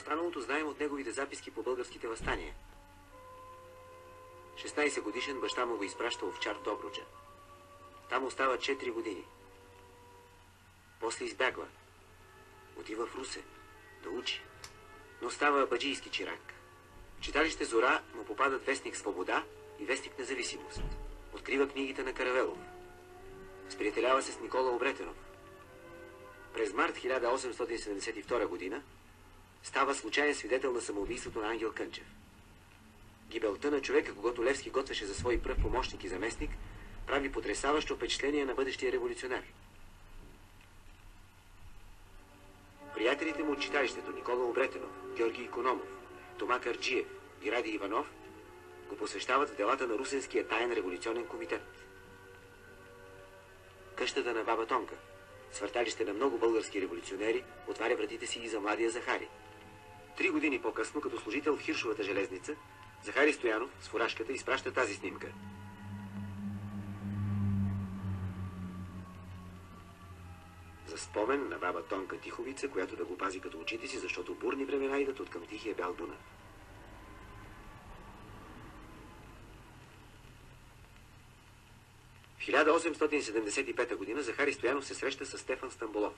Останалото знаем от неговите записки по българските въстания. 16 годишен баща му го изпраща овчар в Добруджа. Там остава 4 години. После избягва. Отива в Русе да учи, но става баджийски чирак. В читалище Зора му попадат вестник Свобода и вестник Независимост. Открива книгите на Каравелов. Сприятелява се с Никола Обретенов. През март 1872 година става случайен свидетел на самоубийството на Ангел Кънчев. Гибелта на човека, когато Левски готвеше за свой пръв помощник и заместник, прави потресаващо впечатление на бъдещия революционер. Приятелите му от читалището Никола Обретенов, Георги Икономов, Тома Карджиев и Ради Иванов го посвещават в делата на Русенския таен революционен комитет. Къщата на баба Тонка, свърталище на много български революционери, отваря вратите си и за младия Захари. 3 години по-късно, като служител в Хиршовата железница, Захари Стоянов с фуражката изпраща тази снимка. За спомен на баба Тонка Тиховица, която да го пази като очите си, защото бурни времена идат от към Тихия бял Дунав. В 1875 година Захари Стоянов се среща с Стефан Стамболов.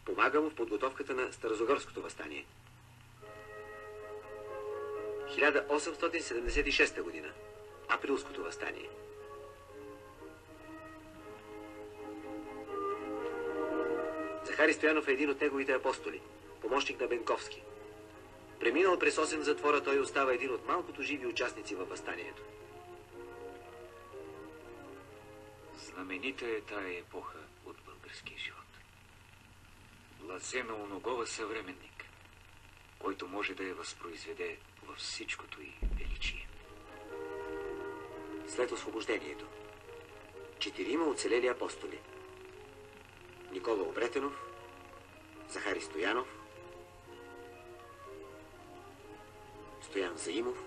Помага му в подготовката на Старозагорското въстание. 1876 година. Априлското въстание. Захари Стоянов е един от неговите апостоли, помощник на Бенковски. Преминал през 8 затвора, той остава един от малкото живи участници във въстанието. Знаменита е тая епоха от българския живот. Лазе на оногова съвременник, който може да я възпроизведе във всичкото й величие. След освобождението 4 оцелели апостоли: Никола Обретенов, Захари Стоянов, Стоян Заимов,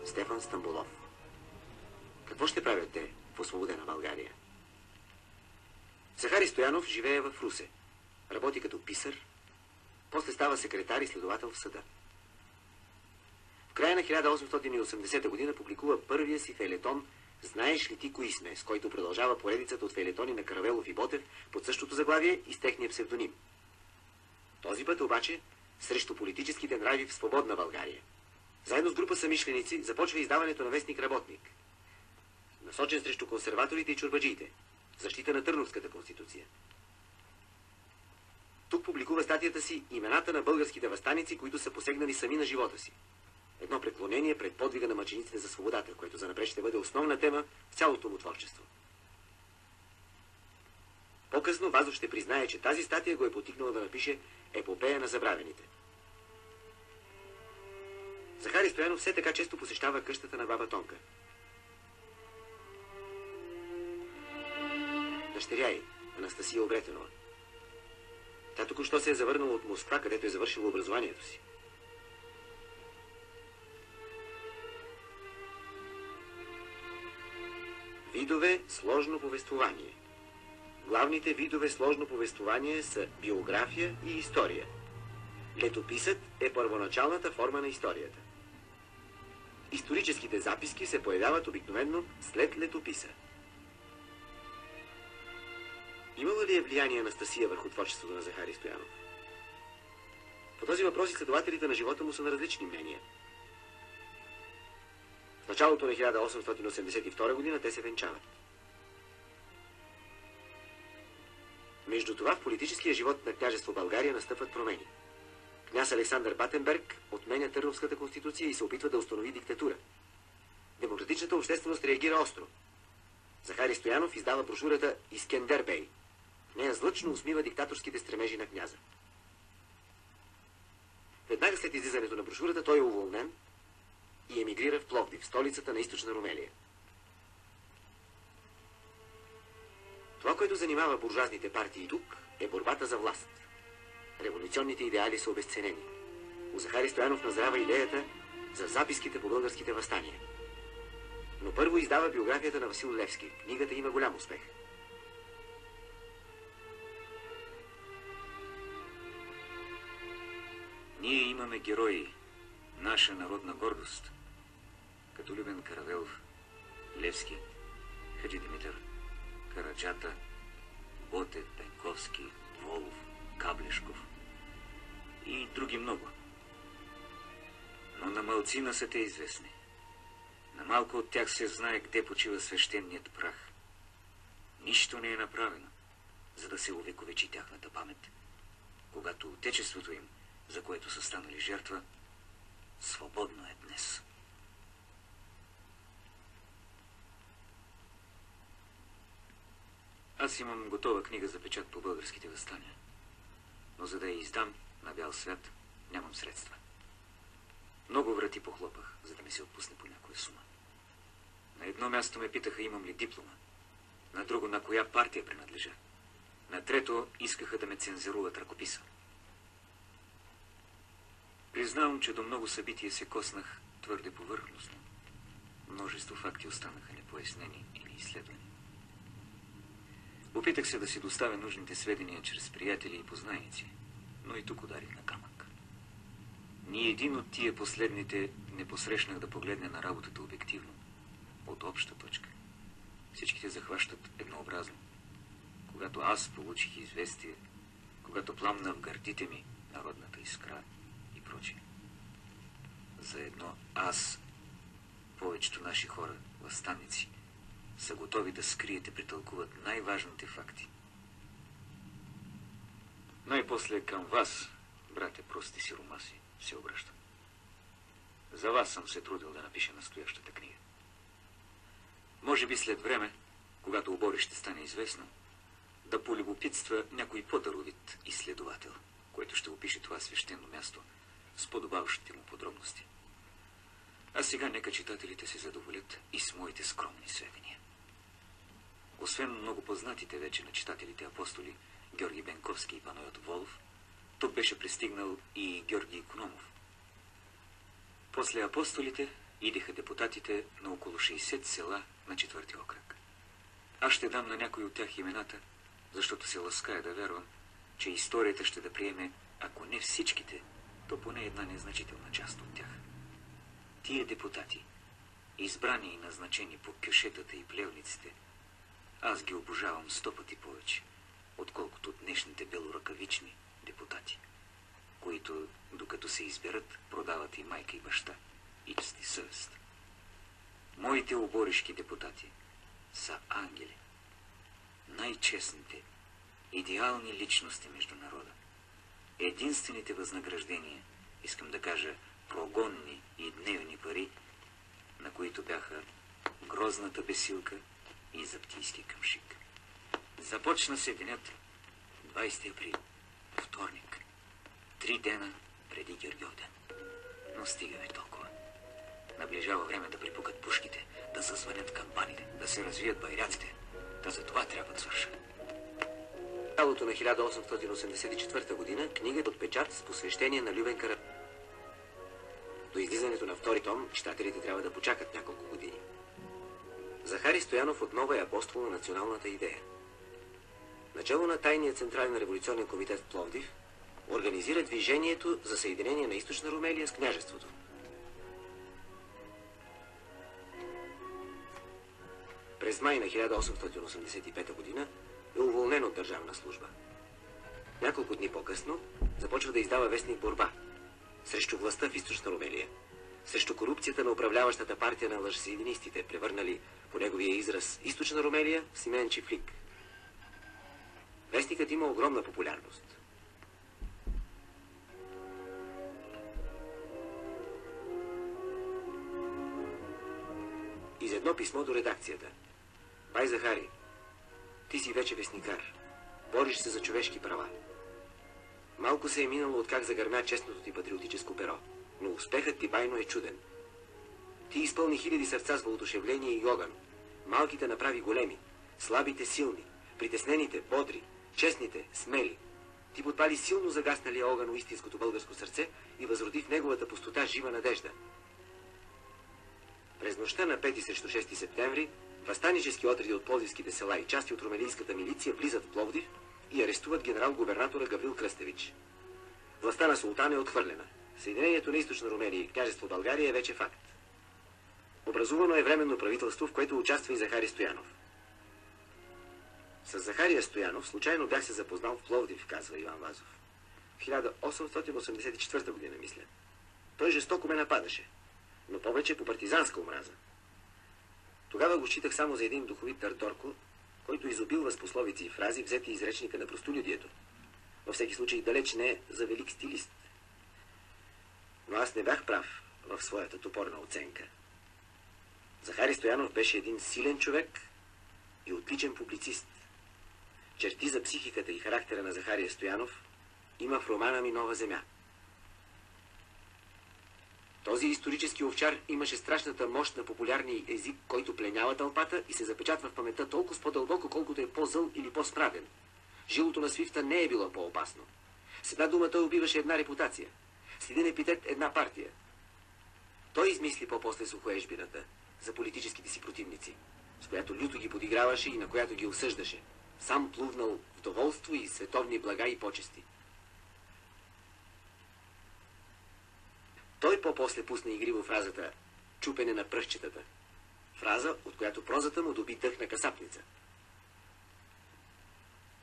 Стефан Стамболов. Какво ще правят те в освободена България? Захари Стоянов живее в Русе. Работи като писар, после става секретар и следовател в съда. В края на 1880 година публикува първия си фейлетон "Знаеш ли ти кои сме?", с който продължава поредицата от фейлетони на Каравелов и Ботев под същото заглавие и с техния псевдоним. Този път обаче срещу политическите нрави в свободна България. Заедно с група съмишленици започва издаването на вестник "Работник", насочен срещу консерваторите и чорбаджиите, защита на Търновската конституция. Тук публикува статията си "Имената на българските въстаници, които са посегнали сами на живота си". Едно преклонение пред подвига на мъчениците за свободата, което занапред ще бъде основна тема в цялото му творчество. По-късно Вазов ще признае, че тази статия го е потикнала да напише "Епопея на забравените". Захари Стоянов все така често посещава къщата на баба Тонка. Дъщеря й, Анастасия Обретенова. Тя току-що се е завърнала от Москва, където е завършила образованието си. Видове сложно повествование. Главните видове сложно повествование са биография и история. Летописът е първоначалната форма на историята. Историческите записки се появяват обикновено след летописа. Имала ли е влияние Анастасия върху творчеството на Захари Стоянов? По този въпрос изследователите на живота му са на различни мнения. В началото на 1882 година те се венчават. Между това в политическия живот на княжество България настъпват промени. Княз Александър Батенберг отменя Търновската конституция и се опитва да установи диктатура. Демократичната общественост реагира остро. Захари Стоянов издава брошурата "Искендер бей". В нея злъчно усмива диктаторските стремежи на княза. Веднага след излизането на брошурата той е уволнен и емигрира в Пловдив, столицата на източна Румелия. Това, което занимава буржуазните партии тук, е борбата за власт. Революционните идеали са обезценени. У Захари Стоянов назрява идеята за записките по българските въстания. Но първо издава биографията на Васил Левски. Книгата има голям успех. Ние имаме герои, наша народна гордост, като Любен Каравелов, Левски, Хаджи Димитър, Караджата, Ботев, Пенковски, Волов, Каблешков и други много. Но на малцина са те известни. На малко от тях се знае къде почива свещеният прах. Нищо не е направено, за да се увековечи тяхната памет, когато отечеството им, за което са станали жертва, свободно е днес. Аз имам готова книга за печат по българските въстания, но за да я издам на бял свят, нямам средства. Много врати похлопах, за да ми се отпусне по някоя сума. На едно място ме питаха имам ли диплома, на друго на коя партия принадлежа, на трето искаха да ме цензуруват ръкописа. Признавам, че до много събития се коснах твърде повърхностно. Множество факти останаха непояснени и неизследвани. Опитах се да си доставя нужните сведения чрез приятели и познайници, но и тук ударих на камък. Ни един от тия последните не посрещнах да погледне на работата обективно, от обща точка. Всичките захващат еднообразно. Когато аз получих известие, когато пламна в гърдите ми народната искра и прочее. За едно аз, повечето наши хора, въстаници, са готови да скрият и претълкуват най-важните факти. Най-после към вас, братя прости сиромаси, се обръщам. За вас съм се трудил да напиша настоящата книга. Може би след време, когато оборе ще стане известно, да полюбопитства някой по-даровит изследовател, който ще опише това свещено място с подобаващите му подробности. А сега нека читателите се задоволят и с моите скромни сведения. Освен много познатите вече на читателите апостоли Георги Бенковски и Панайот Волов, тук беше пристигнал и Георги Икономов. После апостолите идеха депутатите на около 60 села на 4-ти окръг. Аз ще дам на някой от тях имената, защото се лаская да вярвам, че историята ще да приеме, ако не всичките, то поне една незначителна част от тях. Тия депутати, избрани и назначени по кюшетата и плевниците, аз ги обожавам 100 пъти повече, отколкото днешните белоръкавични депутати, които, докато се изберат, продават и майка и баща, и чест и съвест. Моите оборишки депутати са ангели, най-честните, идеални личности между народа. Единствените възнаграждения, искам да кажа, прогонни и дневни пари, на които бяха грозната бесилка и заптийски къмшик. Започна се денят 20 април, вторник, 3 дена преди Георгиовден. Но стигаме толкова. Наближава време да припукат пушките, да зазвънят камбаните, да се развият байраците. Да за това трябва да свърша. В началото на 1884 година книгата от печат с посвещение на Любен Каравелов. До излизането на втори том, читателите трябва да почакат няколко години. Захари Стоянов отново е апостол на националната идея. Начало на тайния Централен революционен комитет в Пловдив организира движението за съединение на Източна Румелия с княжеството. През май на 1885 година е уволнен от държавна служба. Няколко дни по-късно започва да издава вестник Борба срещу властта в Източна Румелия, срещу корупцията на управляващата партия на лъжесъединистите, превърнали по неговия израз Източна Румелия в Симен чифлик. Вестникът има огромна популярност. Из едно писмо до редакцията. Бай Захари, ти си вече вестникар. Бориш се за човешки права. Малко се е минало от как загърмя честното ти патриотическо перо, но успехът ти байно е чуден. Ти изпълни хиляди сърца с въодушевление и огън. Малките направи големи, слабите силни, притеснените бодри, честните смели. Ти подпали силно загасналия огън у истинското българско сърце и възроди в неговата пустота жива надежда. През нощта на 5 срещу 6 септември въстанически отреди от пловдивските села и части от румелийската милиция влизат в Пловдив и арестуват генерал-губернатора Гаврил Кръстевич. Властта на султана е отхвърлена. Съединението на Източна Румелия и княжество България е вече факт. Образувано е временно правителство, в което участва и Захари Стоянов. С Захария Стоянов случайно бях се запознал в Пловдив, казва Иван Вазов. В 1884 година, мисля. Той жестоко ме нападаше, но повече по партизанска омраза. Тогава го считах само за един духовит търторко, който изобилва с пословици и фрази, взети из речника на простолюдието. Във всеки случай далеч не за велик стилист. Но аз не бях прав в своята топорна оценка. Захари Стоянов беше един силен човек и отличен публицист. Черти за психиката и характера на Захария Стоянов има в романа ми «Нова земя». Този исторически овчар имаше страшната мощ на популярния език, който пленява тълпата и се запечатва в паметта толкова по-дълбоко, колкото е по-зъл или по-справен. Жилото на свифта не е било по-опасно. С една дума той убиваше една репутация. С един епитет една партия. Той измисли по-после сухоежбината за политическите си противници, с която люто ги подиграваше и на която ги осъждаше. Сам плувнал в доволство и световни блага и почести. Той по-после пусна игриво фразата «чупене на пръстчетата». Фраза, от която прозата му доби дъх на касапница.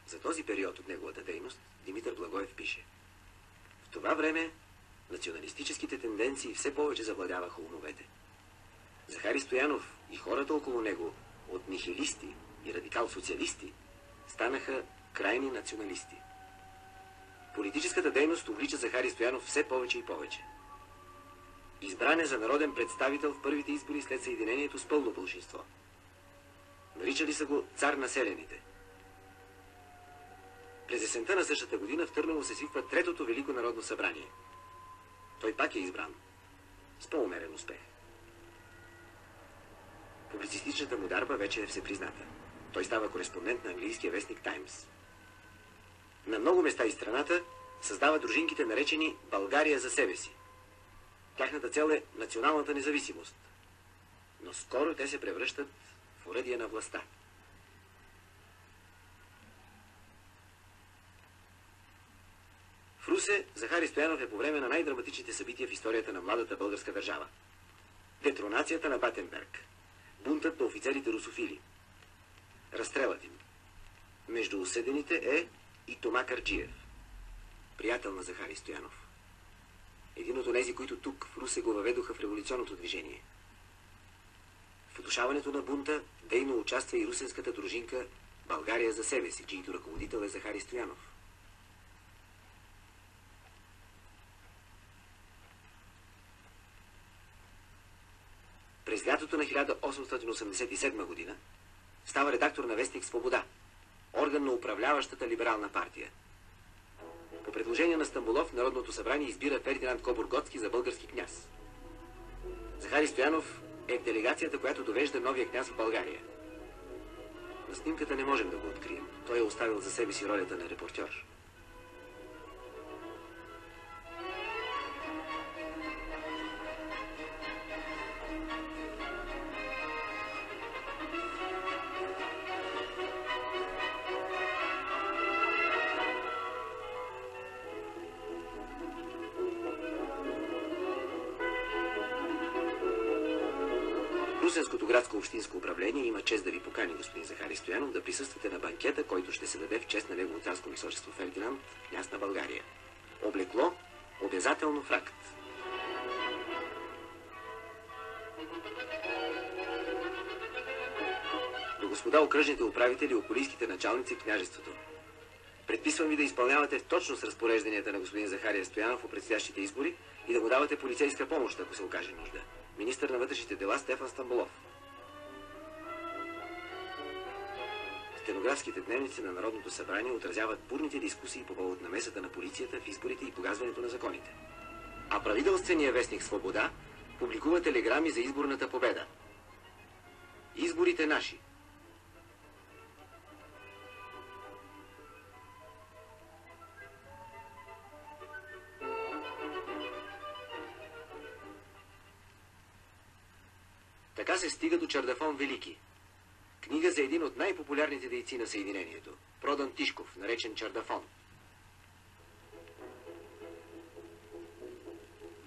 За този период от неговата дейност Димитър Благоев пише: в това време националистическите тенденции все повече завладяваха умовете. Захари Стоянов и хората около него, от нихилисти и радикал-социалисти, станаха крайни националисти. Политическата дейност увлича Захари Стоянов все повече и повече. Избран е за народен представител в първите избори след съединението с пълно болшинство. Наричали са го цар на селяните. През есента на същата година в Търново се свиква Третото Велико народно събрание. Той пак е избран. С по-умерен успех. Публицистичната му дарба вече е всепризната. Той става кореспондент на английския вестник «Таймс». На много места из страната създава дружинките, наречени «България за себе си». Тяхната цел е националната независимост. Но скоро те се превръщат в оръдие на властта. В Русе Захари Стоянов е по време на най-драматичните събития в историята на младата българска държава. Детронацията на Батенберг. Бунтът на офицерите русофили. Разстрелът им. Между осъдените е и Тома Карджиев, приятел на Захари Стоянов. Един от онези, които тук в Русе го въведоха в революционното движение. В удушаването на бунта дейно участва и русенската дружинка «България за себе си», чийто ръководител е Захари Стоянов. През лятото на 1887 година става редактор на вестник «Свобода», орган на управляващата либерална партия. По предложение на Стамболов Народното събрание избира Фердинанд Кобурготски за български княз. Захари Стоянов е в делегацията, която довежда новия княз в България. На снимката не можем да го открием. Той е оставил за себе си ролята на репортьор. Русенското градско общинско управление има чест да ви покани, господин Захари Стоянов, да присъствате на банкета, който ще се даде в чест на негово царско височество Фердинанд, княз на България. Облекло, обязателно фракт. До господа окръжните управители и околийските началници в княжеството. Предписвам ви да изпълнявате точно с разпорежданията на господин Захария Стоянов по предстоящите избори и да му давате полицейска помощ, ако се окаже нужда. Министър на вътрешните дела Стефан Стамболов. Стенографските дневници на Народното събрание отразяват бурните дискусии по повод намесата на полицията в изборите и погазването на законите. А правителственият вестник «Свобода» публикува телеграми за изборната победа. Изборите наши. Така се стига до Чардафон Велики. Книга за един от най-популярните дейци на Съединението. Продан Тишков, наречен Чардафон.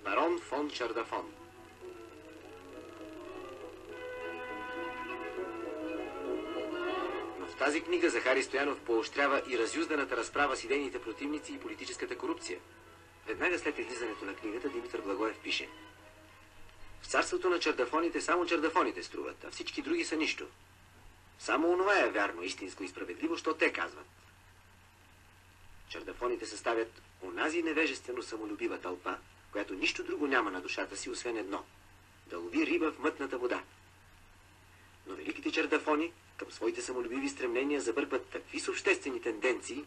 Барон фон Чардафон. Но в тази книга Захари Стоянов поощрява и разюзданата разправа с идейните противници и политическата корупция. Веднага след излизането на книгата Димитър Благоев пише: в царството на чардафоните само чардафоните струват, а всички други са нищо. Само онова е вярно, истинско и справедливо, що те казват. Чардафоните съставят онази невежествено самолюбива тълпа, която нищо друго няма на душата си, освен едно – да лови риба в мътната вода. Но великите чардафони към своите самолюбиви стремления забъркват такви с обществени тенденции,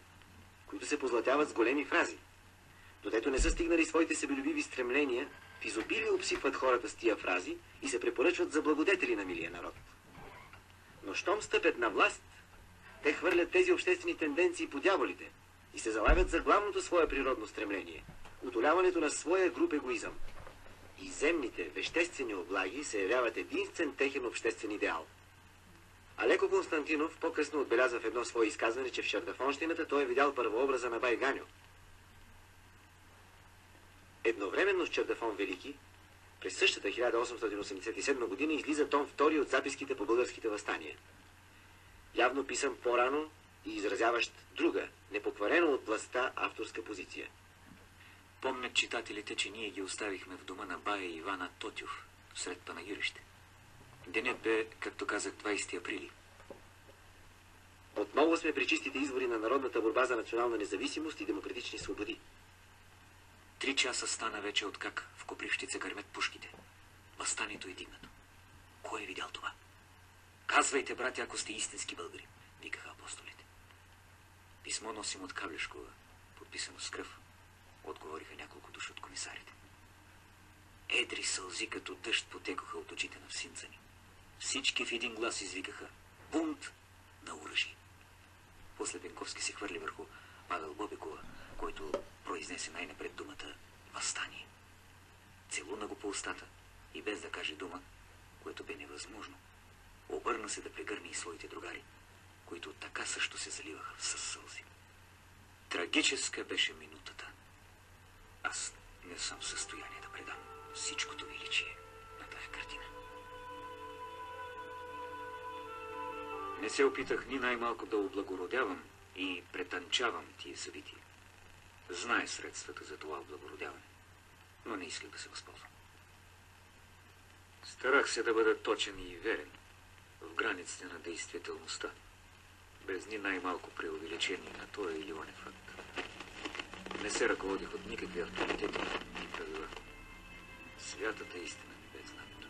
които се позлатяват с големи фрази. Додето не са стигнали своите себелюбиви стремления, в изобилие обсипват хората с тия фрази и се препоръчват за благодетели на милия народ. Но щом стъпят на власт, те хвърлят тези обществени тенденции по дяволите и се залавят за главното свое природно стремление – утоляването на своя груб егоизъм. И земните, веществени облаги се явяват единствен техен обществен идеал. Алеко Константинов по-късно отбелязва в едно свое изказване, че в чардафонщината той е видял първообраза на бай Ганьо. Едновременно с Чардафон Велики, през същата 1887 година излиза том 2 от записките по българските въстания. Явно писан по-рано и изразяващ друга, непокварена от властта авторска позиция. Помнят читателите, че ние ги оставихме в дома на бая Ивана Тотюв, сред панагюрище. Денят бе, както казах, 20 априли. Отново сме при чистите извори на народната борба за национална независимост и демократични свободи. 3 часа стана вече откак в Копривщица гърмят пушките. Въстанието е дигнато. Кой е видял това? Казвайте, братя, ако сте истински българи, викаха апостолите. Писмо носим от Каблешкова, подписано с кръв, отговориха няколко души от комисарите. Едри сълзи като дъжд потекоха от очите на всинца ни. Всички в един глас извикаха: бунт на оръжие. После Бенковски се хвърли върху Павел Бобекова, който произнесе най-напред думата въстание. Целуна го по устата и без да каже дума, което бе невъзможно, обърна се да прегърне и своите другари, които така също се заливаха с сълзи. Трагическа беше минутата. Аз не съм в състояние да предам всичкото величие на тая картина. Не се опитах ни най-малко да облагородявам и претънчавам тия събития. Знае средствата за това облагородяване, но не исках да се възползвам. Старах се да бъда точен и верен в границите на действителността, без ни най-малко преувеличение на този или онен факт. Не се ръководих от никакви авторитети и правила. Святата истина ми бе знамето.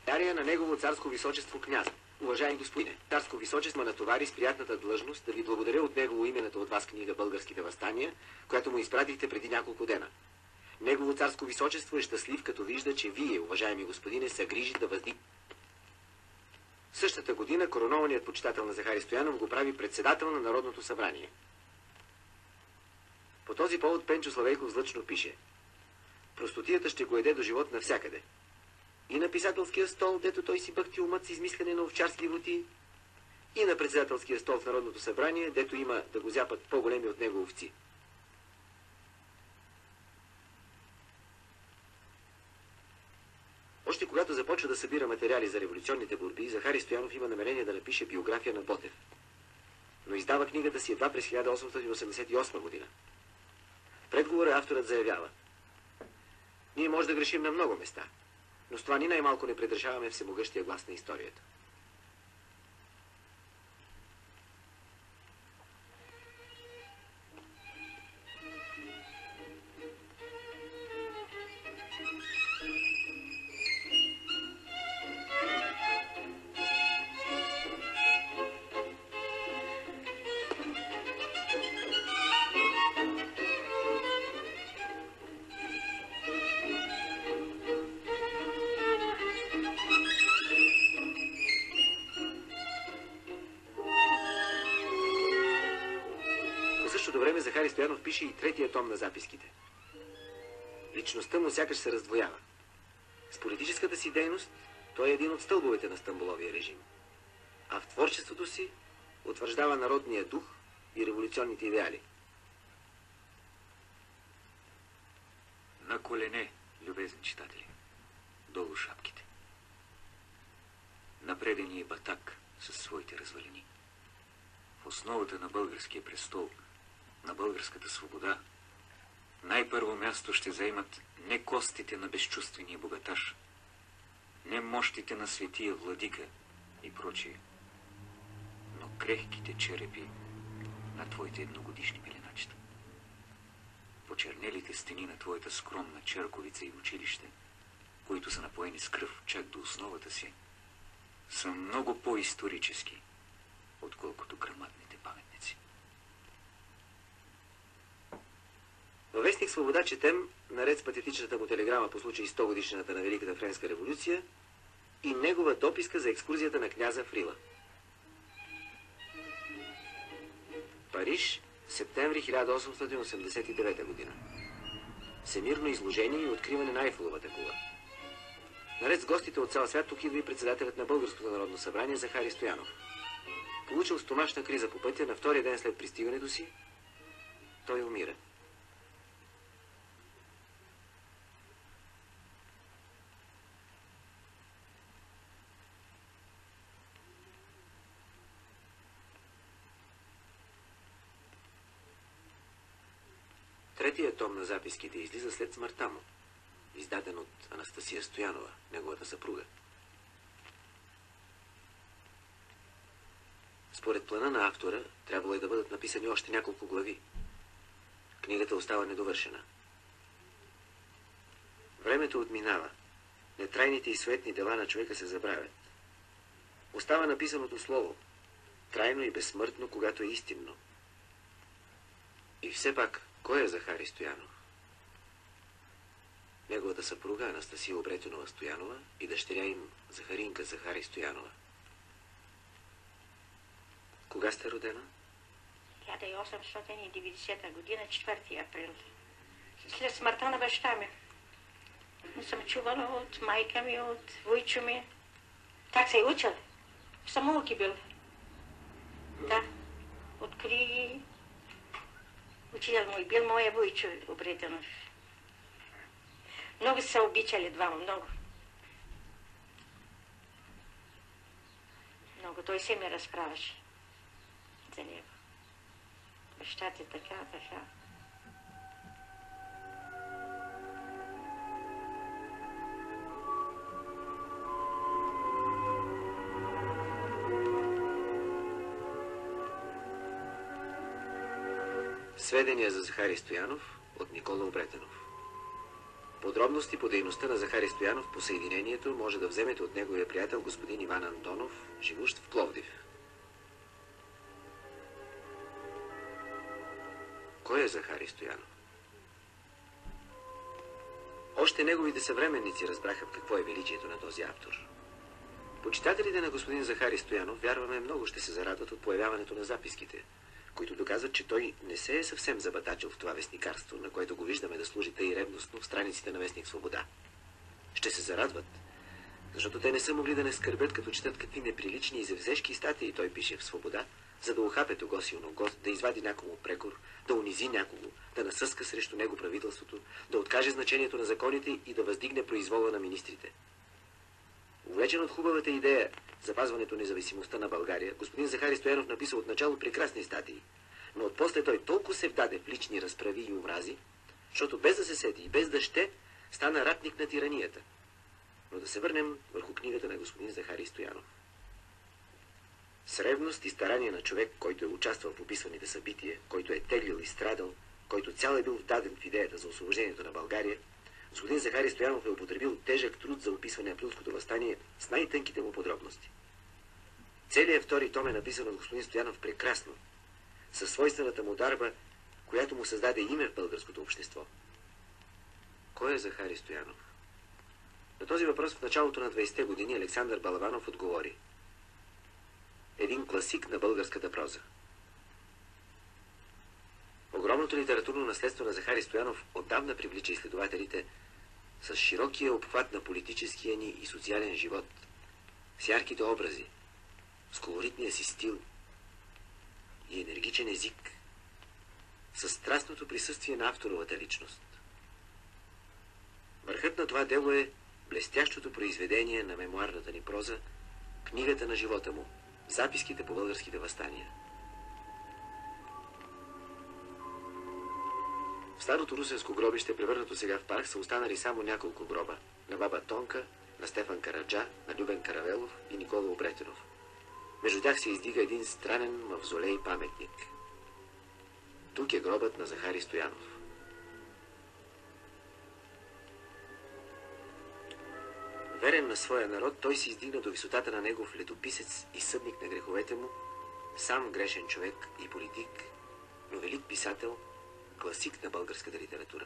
Дария на негово царско височество княз. Уважаеми господине, царско височество натовари с приятната длъжност да ви благодаря от негово имената от вас книга «Българските въстания», която му изпратихте преди няколко дена. Негово царско височество е щастлив, като вижда, че вие, уважаеми господине, са грижи да въздигнете. Същата година коронованият почитател на Захари Стоянов го прави председател на Народното събрание. По този повод Пенчо Славейков злъчно пише: простотията ще го еде до живот навсякъде. И на писателския стол, дето той си бъхти умът с измислене на овчарски воти, и на председателския стол в Народното събрание, дето има да го зяпат по-големи от него овци. Още когато започва да събира материали за революционните борби, Захари Стоянов има намерение да напише биография на Ботев. Но издава книгата си едва през 1888 година. В предговора авторът заявява: ние може да грешим на много места, но с това ни най-малко не предрешаваме всемогъщия глас на историята. В същото време Захари Стоянов пише и третия том на записките. Личността му сякаш се раздвоява. С политическата си дейност той е един от стълбовете на Стамболовия режим. А в творчеството си утвърждава народния дух и революционните идеали. На колене, любезни читатели. Долу шапките. Напреден е Батак със своите развалини. В основата на българския престол, на българската свобода, най-първо място ще заемат не костите на безчувствения богаташ, не мощите на светия владика и прочие, но крехките черепи на твоите едногодишни пеленачета. Почернелите стени на твоята скромна черковица и училище, които са напоени с кръв чак до основата си, са много по-исторически, отколкото грамадните паметници. Във вестник Свобода четем, наред с патетичната му телеграма по случай 100 годишната на Великата френска революция, и негова дописка за екскурзията на княза в Рила. Париж, септември 1889 година. Всемирно изложение и откриване на Айфеловата кула. Наред с гостите от цял свят тук идва и председателят на Българското народно събрание Захари Стоянов. Получил стомашна криза по пътя, на втория ден след пристигането си, той умира. Третият том на записките излиза след смъртта му, издаден от Анастасия Стоянова, неговата съпруга. Според плана на автора, трябвало е да бъдат написани още няколко глави. Книгата остава недовършена. Времето отминава. Нетрайните и светни дела на човека се забравят. Остава написаното слово, трайно и безсмъртно, когато е истинно. И все пак, кой е Захари Стоянов? Неговата съпруга Анастасия Обретенова Стоянова и дъщеря им Захаринка Захари Стоянова. Кога сте родена? 1890 година, 4 април. След смъртта на баща ми. Не съм чувала от майка ми, от войчо ми. Так се е учил. В самолки бил. Да. Откри. Учител мой бил моя войчо Обретенов. Много се обичали двама, много. Много. Той се ми разправяше за него. Баща ти така, така. Сведения за Захари Стоянов от Никола Обретенов. Подробности по дейността на Захари Стоянов по съединението може да вземете от неговия приятел господин Иван Антонов, живущ в Пловдив. Кой е Захари Стоянов? Още неговите съвременници разбраха в какво е величието на този автор. Почитателите на господин Захари Стоянов, вярваме, много ще се зарадват от появяването на записките, които доказват, че той не се е съвсем забатачил в това вестникарство, на което го виждаме да служи тъй ревностно в страниците на вестник Свобода. Ще се зарадват, защото те не са могли да не скърбят, като четат какви неприлични и зевзешки статии той пише в Свобода, за да ухапе того силно гост, да извади някому прекор, да унизи някого, да насъска срещу него правителството, да откаже значението на законите и да въздигне произвола на министрите. Увлечен от хубавата идея запазването независимостта на България, господин Захари Стоянов написал отначало прекрасни статии, но отпосле той толкова се вдаде в лични разправи и омрази, защото без да се сети и без да ще, стана ратник на тиранията. Но да се върнем върху книгата на господин Захари Стоянов. С ревност и старание на човек, който е участвал в описваните събития, който е теглил и страдал, който цял е бил вдаден в идеята за освобождението на България, господин Захари Стоянов е употребил тежък труд за описване на Априлското въстание с най-тънките му подробности. Целият втори том е написан от господин Стоянов прекрасно, със свойствената му дарба, която му създаде име в българското общество. Кой е Захари Стоянов? На този въпрос в началото на 20-те години Александър Балабанов отговори: един класик на българската проза. Огромното литературно наследство на Захари Стоянов отдавна привлича изследователите с широкия обхват на политическия ни и социален живот, с ярките образи, с колоритния си стил и енергичен език, със страстното присъствие на авторовата личност. Върхът на това дело е блестящото произведение на мемуарната ни проза, книгата на живота му, записките по българските въстания. В старото русенско гробище, превърнато сега в парк, са останали само няколко гроба. На баба Тонка, на Стефан Караджа, на Любен Каравелов и Никола Обретенов. Между тях се издига един странен мавзолей паметник. Тук е гробът на Захари Стоянов. Верен на своя народ, той се издигна до висотата на негов летописец и съдник на греховете му, сам грешен човек и политик, но велик писател, класик на българската литература.